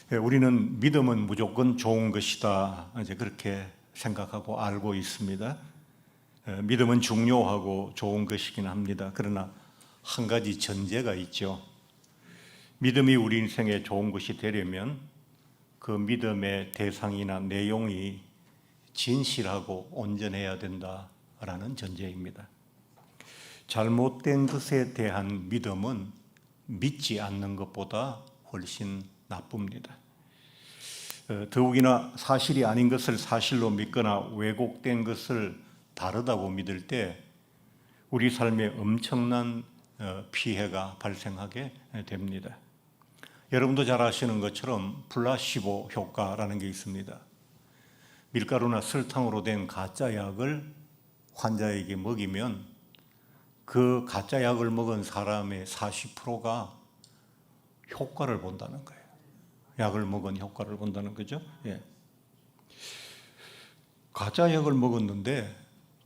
우리는 믿음은 무조건 좋은 것이다. 이제 그렇게 생각하고 알고 있습니다. 믿음은 중요하고 좋은 것이긴 합니다. 그러나 한 가지 전제가 있죠. 믿음이 우리 인생에 좋은 것이 되려면 그 믿음의 대상이나 내용이 진실하고 온전해야 된다라는 전제입니다. 잘못된 것에 대한 믿음은 믿지 않는 것보다 훨씬 나쁩니다. 더욱이나 사실이 아닌 것을 사실로 믿거나 왜곡된 것을 다르다고 믿을 때 우리 삶에 엄청난 피해가 발생하게 됩니다. 여러분도 잘 아시는 것처럼 플라시보 효과라는 게 있습니다. 밀가루나 설탕으로 된 가짜 약을 환자에게 먹이면 그 가짜 약을 먹은 사람의 40%가 효과를 본다는 거예요. 약을 먹은 효과를 본다는 거죠. 예. 가짜 약을 먹었는데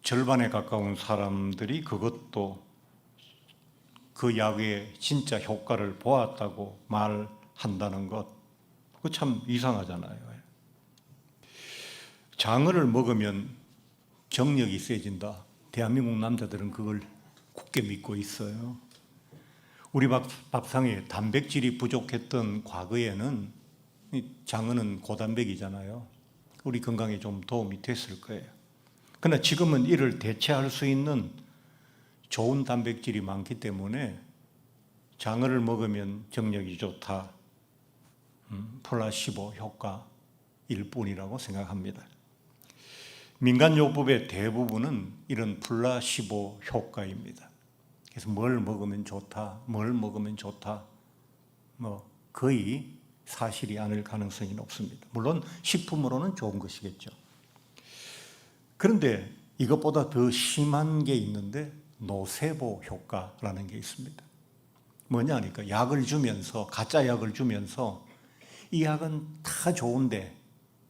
절반에 가까운 사람들이 그것도 그 약의 진짜 효과를 보았다고 말한다는 것, 그거 참 이상하잖아요. 장어를 먹으면 정력이 세진다. 대한민국 남자들은 그걸 굳게 믿고 있어요. 우리 밥상에 단백질이 부족했던 과거에는 장어는 고단백이잖아요. 우리 건강에 좀 도움이 됐을 거예요. 그러나 지금은 이를 대체할 수 있는 좋은 단백질이 많기 때문에 장어를 먹으면 정력이 좋다. 플라시보 효과일 뿐이라고 생각합니다. 민간요법의 대부분은 이런 플라시보 효과입니다. 그래서 뭘 먹으면 좋다, 뭘 먹으면 좋다, 거의 사실이 아닐 가능성이 높습니다. 물론 식품으로는 좋은 것이겠죠. 그런데 이것보다 더 심한 게 있는데 노세보 효과라는 게 있습니다. 뭐냐니까 약을 주면서, 가짜 약을 주면서 이 약은 다 좋은데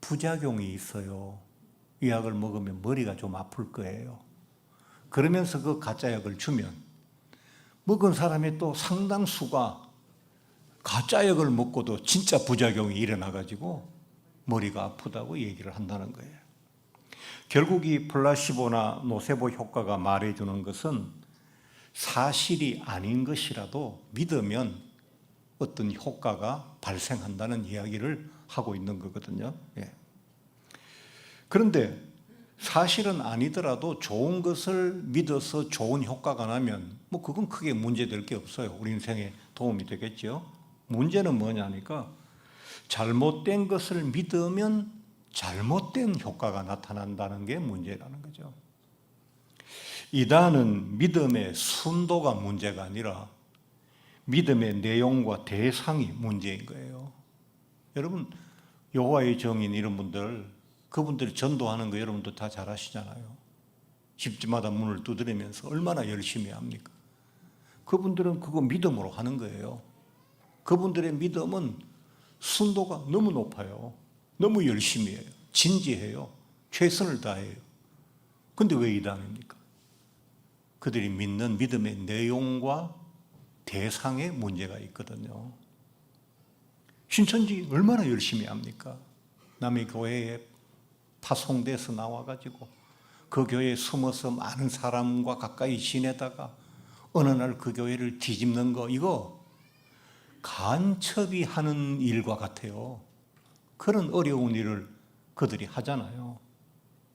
부작용이 있어요. 이 약을 먹으면 머리가 좀 아플 거예요. 그러면서 그 가짜 약을 주면 먹은 사람의 또 상당수가 가짜 약을 먹고도 진짜 부작용이 일어나가지고 머리가 아프다고 얘기를 한다는 거예요. 결국 이 플라시보나 노세보 효과가 말해주는 것은 사실이 아닌 것이라도 믿으면 어떤 효과가 발생한다는 이야기를 하고 있는 거거든요. 예. 그런데 사실은 아니더라도 좋은 것을 믿어서 좋은 효과가 나면 그건 크게 문제될 게 없어요. 우리 인생에 도움이 되겠죠. 문제는 뭐냐니까 잘못된 것을 믿으면 잘못된 효과가 나타난다는 게 문제라는 거죠. 이단은 믿음의 순도가 문제가 아니라 믿음의 내용과 대상이 문제인 거예요. 여러분 여호와의 증인 이런 분들, 그분들이 전도하는 거 여러분도 다 잘 아시잖아요. 집집마다 문을 두드리면서 얼마나 열심히 합니까? 그분들은 그거 믿음으로 하는 거예요. 그분들의 믿음은 순도가 너무 높아요. 너무 열심히 해요. 진지해요. 최선을 다해요. 근데 왜 이단입니까? 그들이 믿는 믿음의 내용과 대상에 문제가 있거든요. 신천지 얼마나 열심히 합니까? 남의 교회에 파송돼서 나와가지고 그 교회에 숨어서 많은 사람과 가까이 지내다가 어느 날 그 교회를 뒤집는 거, 이거 간첩이 하는 일과 같아요. 그런 어려운 일을 그들이 하잖아요.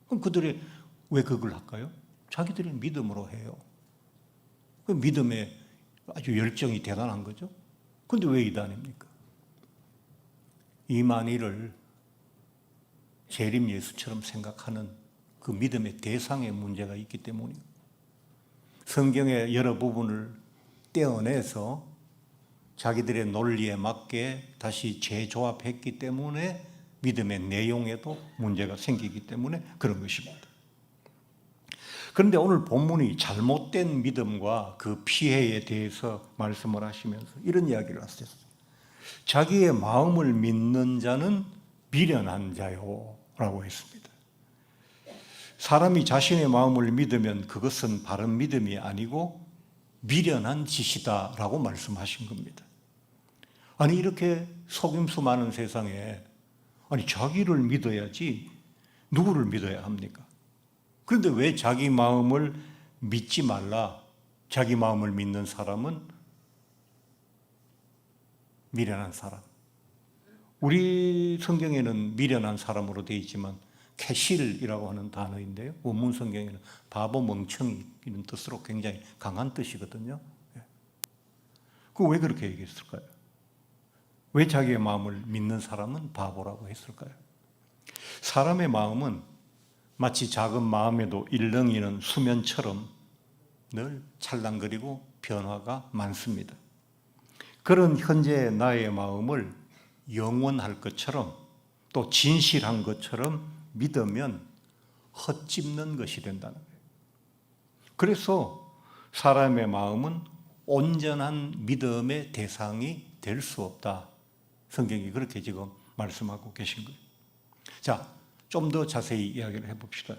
그럼 그들이 왜 그걸 할까요? 자기들이 믿음으로 해요. 그 믿음에 아주 열정이 대단한 거죠. 그런데 왜 이단입니까? 이만희를 재림 예수처럼 생각하는 그 믿음의 대상에 문제가 있기 때문이에요. 성경의 여러 부분을 떼어내서 자기들의 논리에 맞게 다시 재조합했기 때문에 믿음의 내용에도 문제가 생기기 때문에 그런 것입니다. 그런데 오늘 본문이 잘못된 믿음과 그 피해에 대해서 말씀을 하시면서 이런 이야기를 하셨어요. 자기의 마음을 믿는 자는 미련한 자요 라고 했습니다. 사람이 자신의 마음을 믿으면 그것은 바른 믿음이 아니고 미련한 짓이다 라고 말씀하신 겁니다. 아니 이렇게 속임수 많은 세상에 아니 자기를 믿어야지 누구를 믿어야 합니까? 그런데 왜 자기 마음을 믿지 말라? 자기 마음을 믿는 사람은 미련한 사람. 우리 성경에는 미련한 사람으로 되어 있지만 캐실이라고 하는 단어인데요. 원문 성경에는 바보, 멍청이 이런 뜻으로 굉장히 강한 뜻이거든요. 그 왜 그렇게 얘기했을까요? 왜 자기의 마음을 믿는 사람은 바보라고 했을까요? 사람의 마음은 마치 작은 마음에도 일렁이는 수면처럼 늘 찰랑거리고 변화가 많습니다. 그런 현재의 나의 마음을 영원할 것처럼 또 진실한 것처럼 믿으면 헛짚는 것이 된다는 거예요. 그래서 사람의 마음은 온전한 믿음의 대상이 될 수 없다. 성경이 그렇게 지금 말씀하고 계신 거예요. 자, 좀 더 자세히 이야기를 해봅시다.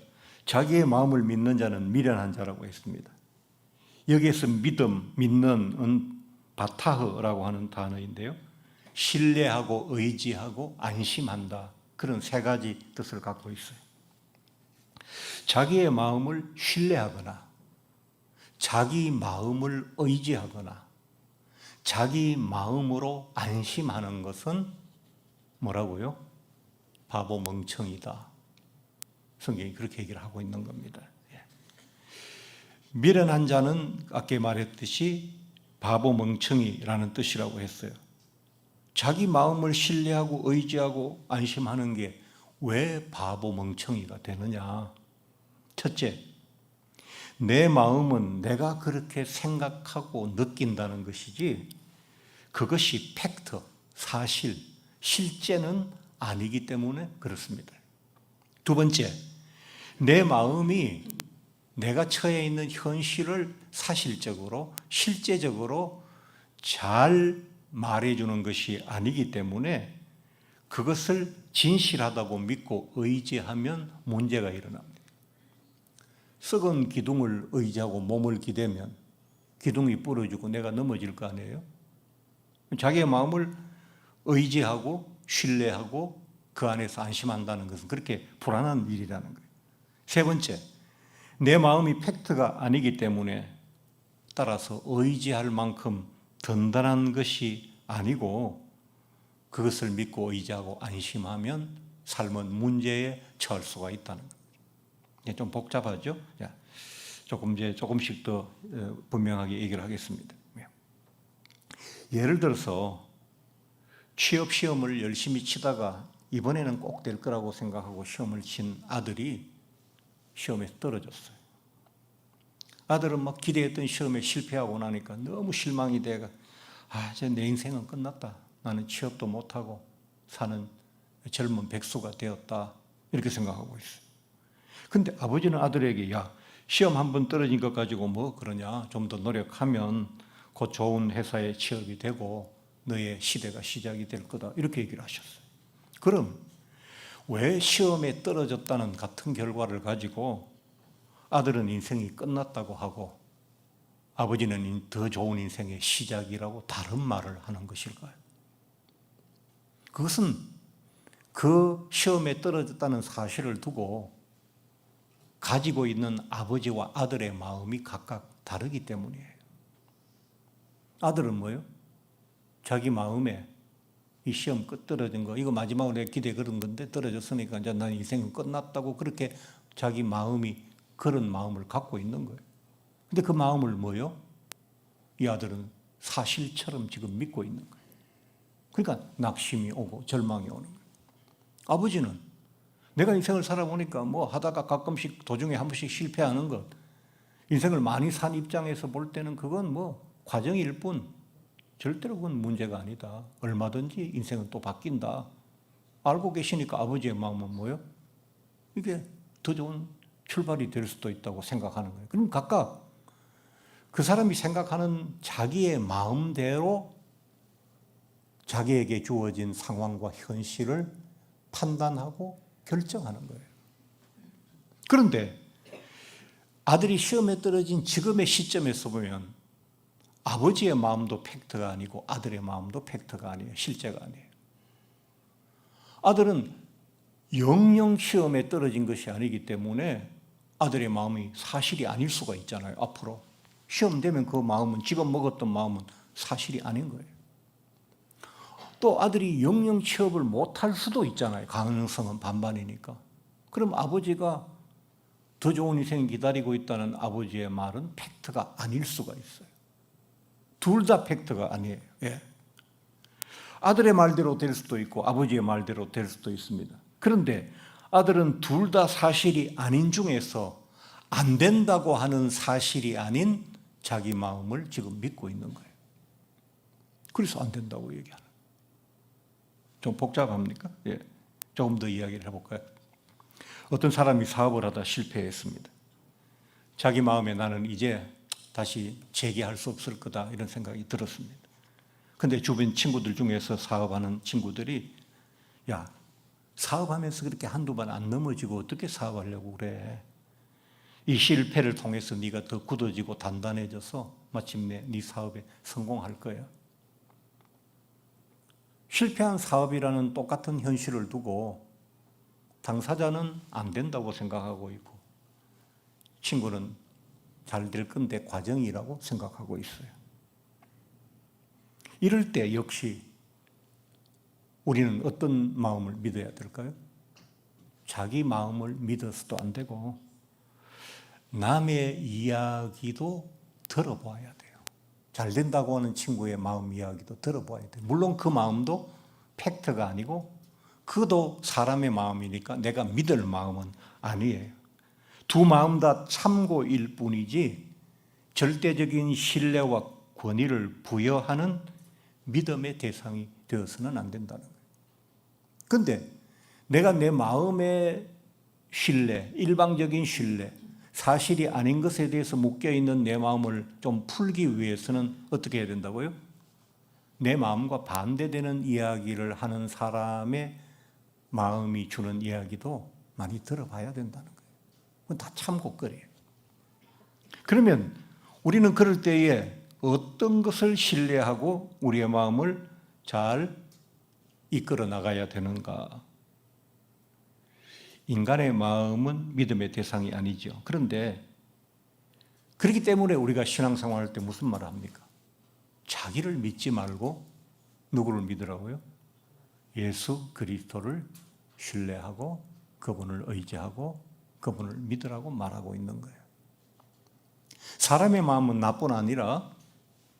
자기의 마음을 믿는 자는 미련한 자라고 했습니다. 여기에서 믿음, 믿는은 바타흐라고 하는 단어인데요. 신뢰하고 의지하고 안심한다. 그런 세 가지 뜻을 갖고 있어요. 자기의 마음을 신뢰하거나 자기 마음을 의지하거나 자기 마음으로 안심하는 것은 뭐라고요? 바보 멍청이다. 성경이 그렇게 얘기를 하고 있는 겁니다. 미련한 자는 아까 말했듯이 바보 멍청이라는 뜻이라고 했어요. 자기 마음을 신뢰하고 의지하고 안심하는 게 왜 바보 멍청이가 되느냐? 첫째, 내 마음은 내가 그렇게 생각하고 느낀다는 것이지 그것이 팩트, 사실, 실제는 아니기 때문에 그렇습니다. 두 번째, 내 마음이 내가 처해 있는 현실을 사실적으로, 실제적으로 잘 말해주는 것이 아니기 때문에 그것을 진실하다고 믿고 의지하면 문제가 일어납니다. 썩은 기둥을 의지하고 몸을 기대면 기둥이 부러지고 내가 넘어질 거 아니에요? 자기의 마음을 의지하고 신뢰하고 그 안에서 안심한다는 것은 그렇게 불안한 일이라는 거예요. 세 번째, 내 마음이 팩트가 아니기 때문에 따라서 의지할 만큼 든든한 것이 아니고 그것을 믿고 의지하고 안심하면 삶은 문제에 처할 수가 있다는 거예요. 좀 복잡하죠? 조금씩 더 분명하게 얘기를 하겠습니다. 예를 들어서 취업 시험을 열심히 치다가 이번에는 꼭 될 거라고 생각하고 시험을 친 아들이 시험에 떨어졌어요. 아들은 막 기대했던 시험에 실패하고 나니까 너무 실망이 돼가 이제 내 인생은 끝났다. 나는 취업도 못하고 사는 젊은 백수가 되었다. 이렇게 생각하고 있어요. 근데 아버지는 아들에게 시험 한 번 떨어진 것 가지고 뭐 그러냐. 좀 더 노력하면 곧 좋은 회사에 취업이 되고 너의 시대가 시작이 될 거다. 이렇게 얘기를 하셨어요. 그럼 왜 시험에 떨어졌다는 같은 결과를 가지고 아들은 인생이 끝났다고 하고 아버지는 더 좋은 인생의 시작이라고 다른 말을 하는 것일까요? 그것은 그 시험에 떨어졌다는 사실을 두고 가지고 있는 아버지와 아들의 마음이 각각 다르기 때문이에요. 아들은 뭐예요? 자기 마음에 이 시험 끝 떨어진 거, 이거 마지막으로 내 기대 그런 건데 떨어졌으니까 이제 난 인생은 끝났다고 그렇게 자기 마음이 그런 마음을 갖고 있는 거예요. 근데 그 마음을 뭐예요? 이 아들은 사실처럼 지금 믿고 있는 거예요. 그러니까 낙심이 오고 절망이 오는 거예요. 아버지는 내가 인생을 살아보니까 뭐 하다가 가끔씩 도중에 한 번씩 실패하는 것, 인생을 많이 산 입장에서 볼 때는 그건 뭐 과정일 뿐 절대로 그건 문제가 아니다. 얼마든지 인생은 또 바뀐다. 알고 계시니까 아버지의 마음은 뭐예요? 이게 더 좋은 출발이 될 수도 있다고 생각하는 거예요. 그럼 각각 그 사람이 생각하는 자기의 마음대로 자기에게 주어진 상황과 현실을 판단하고 결정하는 거예요. 그런데 아들이 시험에 떨어진 지금의 시점에서 보면 아버지의 마음도 팩트가 아니고 아들의 마음도 팩트가 아니에요. 실제가 아니에요. 아들은 영영 시험에 떨어진 것이 아니기 때문에 아들의 마음이 사실이 아닐 수가 있잖아요. 앞으로 시험 되면 그 마음은, 지금 먹었던 마음은 사실이 아닌 거예요. 또 아들이 영영 취업을 못할 수도 있잖아요. 가능성은 반반이니까. 그럼 아버지가 더 좋은 인생이 기다리고 있다는 아버지의 말은 팩트가 아닐 수가 있어요. 둘 다 팩트가 아니에요. 예. 아들의 말대로 될 수도 있고 아버지의 말대로 될 수도 있습니다. 그런데 아들은 둘 다 사실이 아닌 중에서 안 된다고 하는 사실이 아닌 자기 마음을 지금 믿고 있는 거예요. 그래서 안 된다고 얘기하는. 좀 복잡합니까? 예. 조금 더 이야기를 해볼까요? 어떤 사람이 사업을 하다 실패했습니다. 자기 마음에 나는 이제 다시 재기할 수 없을 거다 이런 생각이 들었습니다. 근데 주변 친구들 중에서 사업하는 친구들이 야, 사업하면서 그렇게 한두 번 안 넘어지고 어떻게 사업하려고 그래? 이 실패를 통해서 네가 더 굳어지고 단단해져서 마침내 네 사업에 성공할 거야. 실패한 사업이라는 똑같은 현실을 두고 당사자는 안 된다고 생각하고 있고 친구는 잘 될 건데 과정이라고 생각하고 있어요. 이럴 때 역시 우리는 어떤 마음을 믿어야 될까요? 자기 마음을 믿어서도 안 되고 남의 이야기도 들어봐야 돼요. 잘 된다고 하는 친구의 마음 이야기도 들어봐야 돼요. 물론 그 마음도 팩트가 아니고 그도 사람의 마음이니까 내가 믿을 마음은 아니에요. 두 마음 다 참고일 뿐이지 절대적인 신뢰와 권위를 부여하는 믿음의 대상이 되어서는 안 된다는 거예요. 그런데 내가 내 마음의 신뢰, 일방적인 신뢰, 사실이 아닌 것에 대해서 묶여있는 내 마음을 좀 풀기 위해서는 어떻게 해야 된다고요? 내 마음과 반대되는 이야기를 하는 사람의 마음이 주는 이야기도 많이 들어봐야 된다는 거예요. 그건 다 참고거리예요. 그러면 우리는 그럴 때에 어떤 것을 신뢰하고 우리의 마음을 잘 이끌어 나가야 되는가? 인간의 마음은 믿음의 대상이 아니죠. 그런데 그렇기 때문에 우리가 신앙생활할 때 무슨 말을 합니까? 자기를 믿지 말고 누구를 믿으라고요? 예수 그리스도를 신뢰하고 그분을 의지하고 그분을 믿으라고 말하고 있는 거예요. 사람의 마음은 나뿐 아니라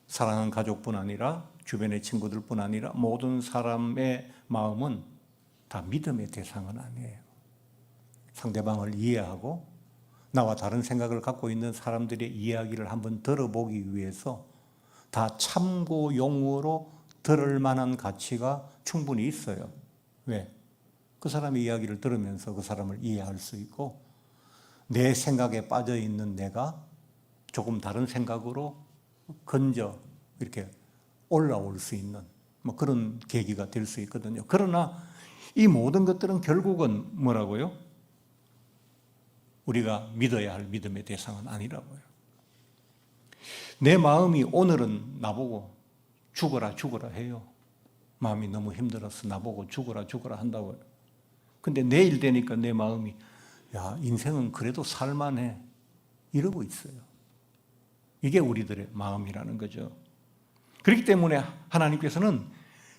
사랑하는 가족뿐 아니라 주변의 친구들뿐 아니라 모든 사람의 마음은 다 믿음의 대상은 아니에요. 상대방을 이해하고 나와 다른 생각을 갖고 있는 사람들의 이야기를 한번 들어보기 위해서 다 참고용으로 들을 만한 가치가 충분히 있어요. 왜? 그 사람의 이야기를 들으면서 그 사람을 이해할 수 있고 내 생각에 빠져 있는 내가 조금 다른 생각으로 건져 이렇게 올라올 수 있는 뭐 그런 계기가 될 수 있거든요. 그러나 이 모든 것들은 결국은 뭐라고요? 우리가 믿어야 할 믿음의 대상은 아니라고요. 내 마음이 오늘은 나보고 죽어라 죽어라 해요. 마음이 너무 힘들어서 나보고 죽어라 죽어라 한다고요. 근데 내일 되니까 내 마음이 야, 인생은 그래도 살만해 이러고 있어요. 이게 우리들의 마음이라는 거죠. 그렇기 때문에 하나님께서는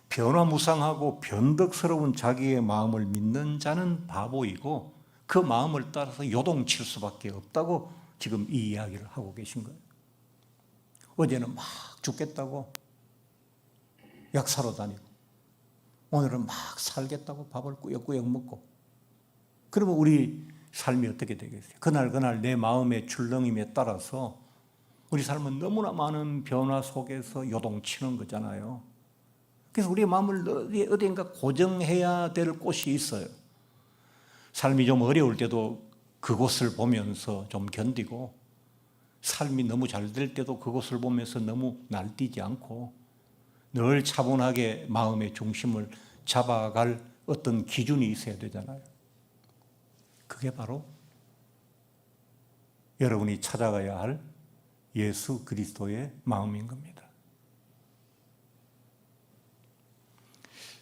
변화무쌍하고 변덕스러운 자기의 마음을 믿는 자는 바보이고 그 마음을 따라서 요동칠 수밖에 없다고 지금 이 이야기를 하고 계신 거예요. 어제는 막 죽겠다고 약 사러 다니고 오늘은 막 살겠다고 밥을 꾸역꾸역 먹고 그러면 우리 삶이 어떻게 되겠어요? 그날 내 마음의 출렁임에 따라서 우리 삶은 너무나 많은 변화 속에서 요동치는 거잖아요. 그래서 우리의 마음을 어딘가 고정해야 될 곳이 있어요. 삶이 좀 어려울 때도 그곳을 보면서 좀 견디고 삶이 너무 잘 될 때도 그곳을 보면서 너무 날뛰지 않고 늘 차분하게 마음의 중심을 잡아갈 어떤 기준이 있어야 되잖아요. 그게 바로 여러분이 찾아가야 할 예수 그리스도의 마음인 겁니다.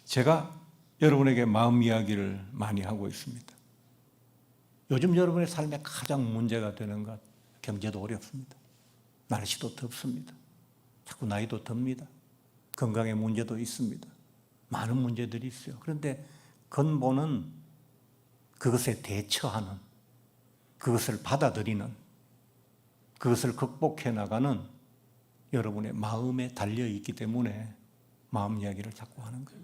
제가 여러분에게 마음 이야기를 많이 하고 있습니다. 요즘 여러분의 삶에 가장 문제가 되는 것, 경제도 어렵습니다. 날씨도 덥습니다. 자꾸 나이도 듭니다. 건강의 문제도 있습니다. 많은 문제들이 있어요. 그런데 근본은 그것에 대처하는, 그것을 받아들이는, 그것을 극복해 나가는 여러분의 마음에 달려있기 때문에 마음 이야기를 자꾸 하는 거예요.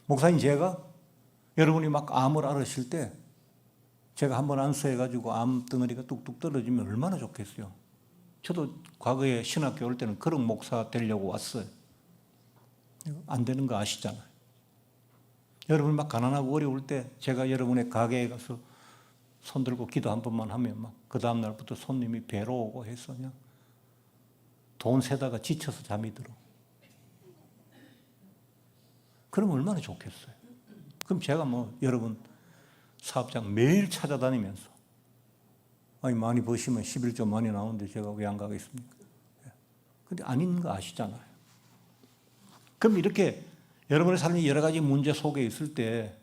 목사님, 제가 여러분이 막 암을 앓으실 때 제가 한번 안수해가지고 암 덩어리가 뚝뚝 떨어지면 얼마나 좋겠어요. 저도 과거에 신학교 올 때는 그런 목사 되려고 왔어요. 안 되는 거 아시잖아요. 여러분 막 가난하고 어려울 때 제가 여러분의 가게에 가서 손 들고 기도 한 번만 하면 막 그 다음 날부터 손님이 배로 오고 해서 그냥 돈 세다가 지쳐서 잠이 들어. 그럼 얼마나 좋겠어요. 그럼 제가 여러분 사업장 매일 찾아다니면서 아니 많이 버시면 11조 많이 나오는데 제가 왜 안 가겠습니까? 근데 아닌 거 아시잖아요. 그럼 이렇게 여러분의 삶이 여러 가지 문제 속에 있을 때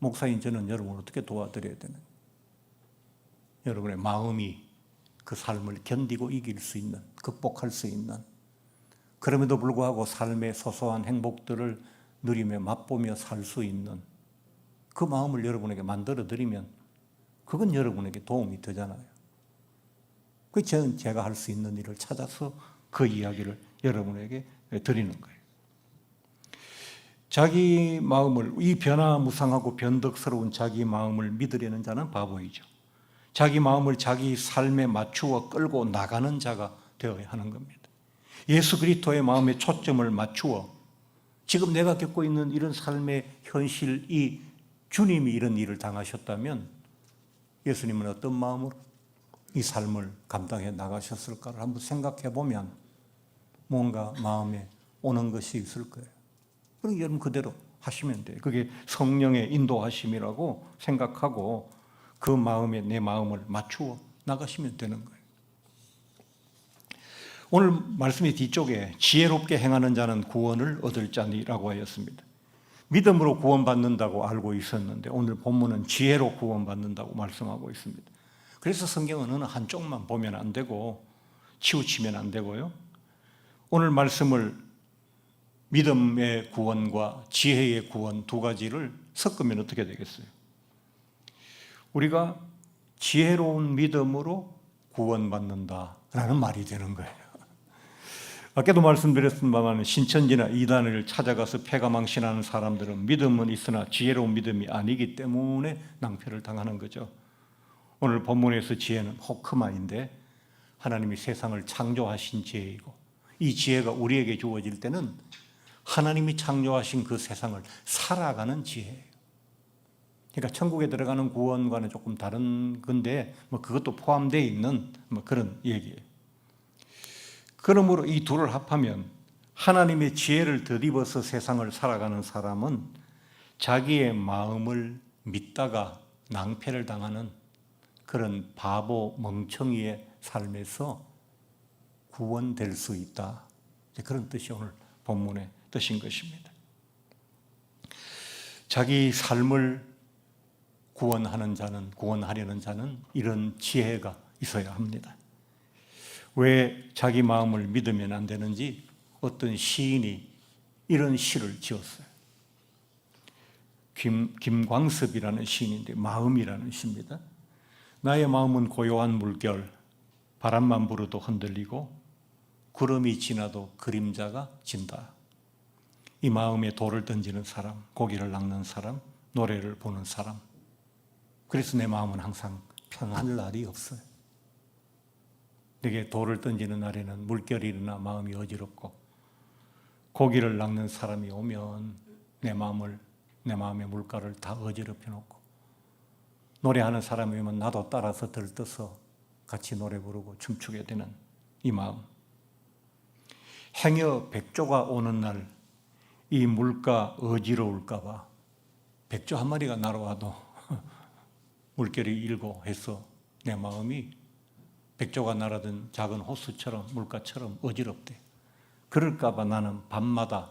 목사인 저는 여러분을 어떻게 도와드려야 되는? 여러분의 마음이 그 삶을 견디고 이길 수 있는, 극복할 수 있는, 그럼에도 불구하고 삶의 소소한 행복들을 누리며 맛보며 살 수 있는 그 마음을 여러분에게 만들어드리면 그건 여러분에게 도움이 되잖아요. 그래서 제가 할 수 있는 일을 찾아서 그 이야기를 여러분에게 드리는 거예요. 자기 마음을, 이 변화무쌍하고 변덕스러운 자기 마음을 믿으려는 자는 바보이죠. 자기 마음을 자기 삶에 맞추어 끌고 나가는 자가 되어야 하는 겁니다. 예수 그리스도의 마음에 초점을 맞추어 지금 내가 겪고 있는 이런 삶의 현실이 주님이 이런 일을 당하셨다면 예수님은 어떤 마음으로 이 삶을 감당해 나가셨을까를 한번 생각해 보면 뭔가 마음에 오는 것이 있을 거예요. 그럼 여러분 그대로 하시면 돼요. 그게 성령의 인도하심이라고 생각하고 그 마음에 내 마음을 맞추어 나가시면 되는 거예요. 오늘 말씀의 뒤쪽에 지혜롭게 행하는 자는 구원을 얻을 자니라고 하였습니다. 믿음으로 구원받는다고 알고 있었는데 오늘 본문은 지혜로 구원받는다고 말씀하고 있습니다. 그래서 성경은 어느 한쪽만 보면 안 되고 치우치면 안 되고요. 오늘 말씀을 믿음의 구원과 지혜의 구원 두 가지를 섞으면 어떻게 되겠어요? 우리가 지혜로운 믿음으로 구원받는다라는 말이 되는 거예요. 아까도 말씀드렸던 바는 신천지나 이단을 찾아가서 패가망신하는 사람들은 믿음은 있으나 지혜로운 믿음이 아니기 때문에 낭패를 당하는 거죠. 오늘 본문에서 지혜는 호크마인데 하나님이 세상을 창조하신 지혜이고 이 지혜가 우리에게 주어질 때는 하나님이 창조하신 그 세상을 살아가는 지혜예요. 그러니까 천국에 들어가는 구원과는 조금 다른 건데 그것도 포함되어 있는 그런 얘기예요. 그러므로 이 둘을 합하면 하나님의 지혜를 덧입어서 세상을 살아가는 사람은 자기의 마음을 믿다가 낭패를 당하는 그런 바보 멍청이의 삶에서 구원될 수 있다. 그런 뜻이 오늘 본문의 뜻인 것입니다. 자기 삶을 구원하려는 자는 이런 지혜가 있어야 합니다. 왜 자기 마음을 믿으면 안 되는지 어떤 시인이 이런 시를 지었어요. 김광섭이라는 시인인데 마음이라는 시입니다. 나의 마음은 고요한 물결, 바람만 불어도 흔들리고 구름이 지나도 그림자가 진다. 이 마음에 돌을 던지는 사람, 고기를 낚는 사람, 노래를 보는 사람. 그래서 내 마음은 항상 평안할 날이 없어요. 내게 돌을 던지는 날에는 물결이 일어나 마음이 어지럽고 고기를 낚는 사람이 오면 내 마음의 물가를 다 어지럽혀 놓고 노래하는 사람이 오면 나도 따라서 들떠서 같이 노래 부르고 춤추게 되는 이 마음. 행여 백조가 오는 날 이 물가 어지러울까 봐 백조 한 마리가 날아와도 물결이 일고 해서 내 마음이 백조가 날아든 작은 호수처럼 물가처럼 어지럽대. 그럴까 봐 나는 밤마다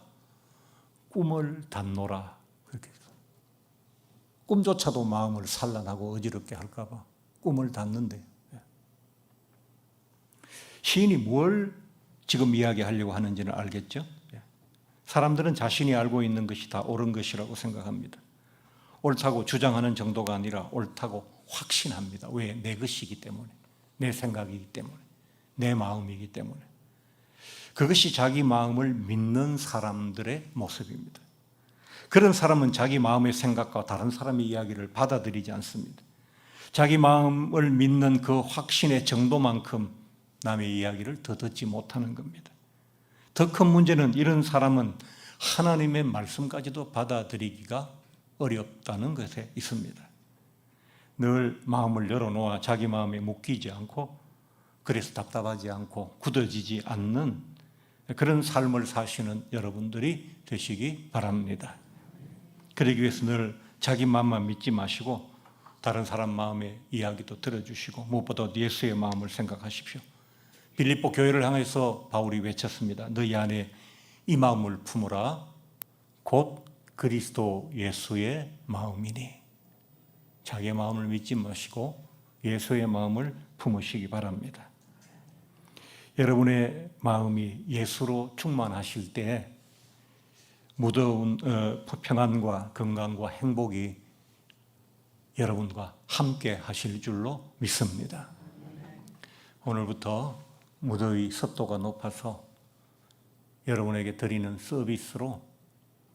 꿈을 닫노라. 그렇게 해서 꿈조차도 마음을 산란하고 어지럽게 할까 봐 꿈을 닫는데, 시인이 뭘 지금 이야기하려고 하는지는 알겠죠? 사람들은 자신이 알고 있는 것이 다 옳은 것이라고 생각합니다. 옳다고 주장하는 정도가 아니라 옳다고 확신합니다. 왜? 내 것이기 때문에, 내 생각이기 때문에, 내 마음이기 때문에. 그것이 자기 마음을 믿는 사람들의 모습입니다. 그런 사람은 자기 마음의 생각과 다른 사람의 이야기를 받아들이지 않습니다. 자기 마음을 믿는 그 확신의 정도만큼 남의 이야기를 더 듣지 못하는 겁니다. 더 큰 문제는 이런 사람은 하나님의 말씀까지도 받아들이기가 어렵다는 것에 있습니다. 늘 마음을 열어놓아 자기 마음에 묶이지 않고, 그래서 답답하지 않고 굳어지지 않는 그런 삶을 사시는 여러분들이 되시기 바랍니다. 그러기 위해서 늘 자기 마음만 믿지 마시고 다른 사람 마음의 이야기도 들어주시고, 무엇보다 예수의 마음을 생각하십시오. 빌립보 교회를 향해서 바울이 외쳤습니다. 너희 안에 이 마음을 품으라. 곧 그리스도 예수의 마음이니. 자기의 마음을 믿지 마시고 예수의 마음을 품으시기 바랍니다. 여러분의 마음이 예수로 충만하실 때 무더운 평안과 건강과 행복이 여러분과 함께 하실 줄로 믿습니다. 오늘부터 무더위 습도가 높아서 여러분에게 드리는 서비스로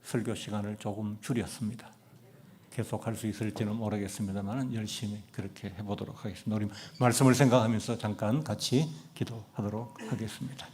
설교 시간을 조금 줄였습니다. 계속할 수 있을지는 모르겠습니다만 열심히 그렇게 해보도록 하겠습니다. 우리 말씀을 생각하면서 잠깐 같이 기도하도록 하겠습니다.